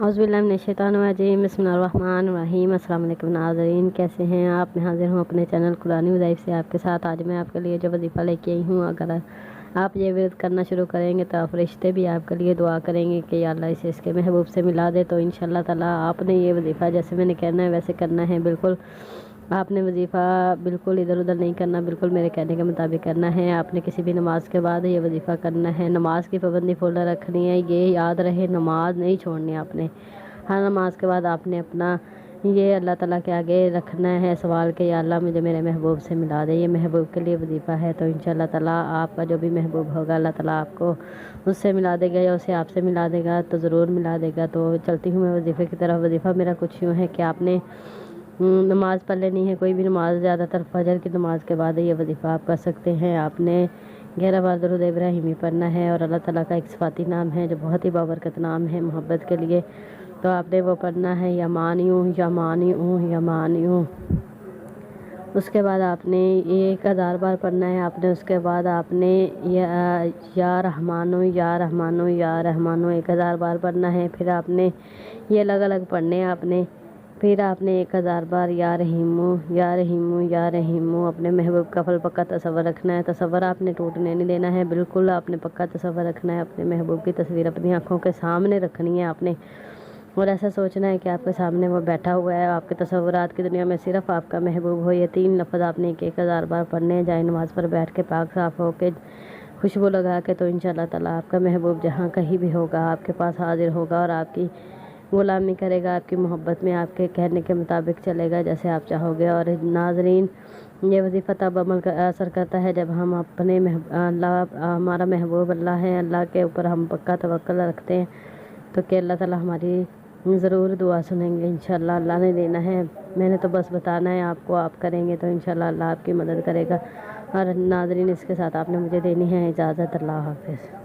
औज़ुबिल्लाहिमिनश्शैतानिर्रजीम बिस्मिल्लाहिर्रहमानिर्रहीम। अस्सलाम वालेकुम नाज़रीन, कैसे हैं आप? मैं हाज़िर हूँ अपने चैनल कुरानी वज़ाइफ से आपके साथ। आज मैं आपके लिए जो वजीफ़ा लेके आई हूँ, अगर आप ये विर्द करना शुरू करेंगे तो फरिश्ते भी आपके लिए दुआ करेंगे कि या अल्लाह इसे इसके महबूब से मिला दे। तो इंशाअल्लाह ताला आपने ये वजीफ़ा जैसे मैंने कहना है वैसे करना है। बिल्कुल आपने वजीफ़ा बिल्कुल इधर उधर नहीं करना, बिल्कुल मेरे कहने के मुताबिक करना है। आपने किसी भी नमाज के बाद ये वजीफ़ा करना है। नमाज की पाबंदी फुल रखनी है, ये याद रहे, नमाज नहीं छोड़नी आपने। हर नमाज के बाद आपने अपना ये अल्लाह ताला के आगे रखना है सवाल के या अल्लाह मुझे मेरे महबूब से मिला दे। ये महबूब के लिए वजीफ़ा है। तो इंशाअल्लाह ताला आपका जो भी महबूब होगा अल्लाह ताला आपको उससे मिला देगा या उसे आपसे मिला देगा, तो ज़रूर मिला देगा। तो चलती हूँ मैं वजीफ़े की तरफ। वजीफ़ा मेरा कुछ यूँ है कि आपने नमाज़ पढ़ लेनी है, कोई भी नमाज, ज़्यादातर फजर की नमाज के बाद ये वजीफ़ा आप कर सकते हैं। आपने 11 बार दरूद इब्राहिमी पढ़ना है और अल्लाह ताला का एक सिफाती नाम है जो बहुत ही बाबरकत नाम है मोहब्बत के लिए, तो आपने वो पढ़ना है या मानियूँ या मानियूँ या मानियूँ। उसके बाद आपने ये 1000 बार पढ़ना है आपने। उसके बाद आपने या रहमानो या रहमानो या रहमानो 1000 बार पढ़ना है। फिर आपने ये अलग अलग पढ़ने हैं आपने। फिर आपने 1000 बार या रहीमो या रहीमो या रहीमो। अपने महबूब का फल पक्का तसव्वुर रखना है। तसव्वुर आपने टूटने नहीं देना है, बिल्कुल आपने पक्का तसव्वुर रखना है। अपने महबूब की तस्वीर अपनी आँखों के सामने रखनी है आपने, और ऐसा सोचना है कि आपके सामने वो बैठा हुआ है। आपके तसव्वुरात की दुनिया में सिर्फ आपका महबूब हो। ये 3 लफ्ज़ आपने 1000 बार पढ़ने हैं, जाए नमाज पर बैठ के पाक साफ होके खुशबू लगा के। तो इंशाअल्लाह ताला आपका महबूब जहाँ कहीं भी होगा आपके पास हाजिर होगा और आपकी गुलामी करेगा, आपकी मोहब्बत में आपके कहने के मुताबिक चलेगा जैसे आप चाहोगे। और नाजरीन, ये वजीफ़ा तब असर करता है जब हम अपने अल्लाह, हमारा महबूब अल्लाह है, अल्लाह के ऊपर हम पक्का तवक्कुल रखते हैं तो कि अल्लाह ताला हमारी ज़रूर दुआ सुनेंगे इंशाअल्लाह। अल्लाह ने देना है, मैंने तो बस बताना है आपको, आप करेंगे तो इंशाअल्लाह अल्लाह आपकी मदद करेगा। और नाजरीन, इसके साथ आपने मुझे देनी है इजाज़त। अल्लाह हाफ़िज़।